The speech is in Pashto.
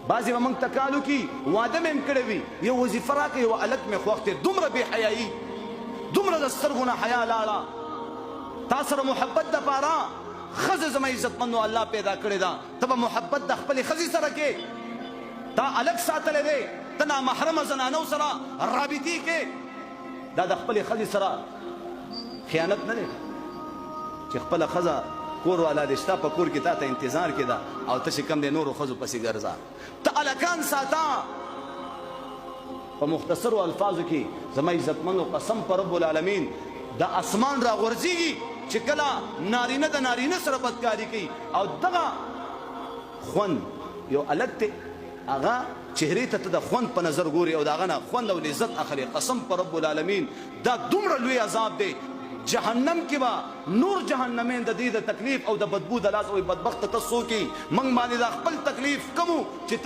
بعضې به موږ تکالو کی واده مې هم کړی وي یو وظیفه راکړه یو هلک مې خوښ دی دومره بې حیایي دومره د سترګو نه حیا لاړه تا سره محبت دپاره ښځه زما عزتمندو الله پیدا کړې ده ته به محبت د خپلې ښځې سره کې تا هلک ساتلی دی ته نامحرمه زنانو سره رابطې کې دا د خپلې ښځې سره خیانت نه دی چې خپله ښځه کور والا دې شته په کور کې تا ته انتظار کې ده او ته چې کوم دی نورو ښځو پسې ګرځه ته هلکان ساته په مختصرو الفاظو کې زما عزتمندو قسم په رب العالمین د اسمان را غورځېږي چې کله نارینه د نارینه سره بدکاري کوي او دغه خوند یو هلک دی هغه چهرې ته ته د خوند په نظر ګوري او د هغه نه خوند او لذت اخلي قسم په رب العالمین دا دومره لوی عذاب دی جهنم کې به نور جهنمین د دې د تکلیف او د بدبو د لاس او بدبخته ته څوک موږ باندې دا خپل تکلیف کوو چې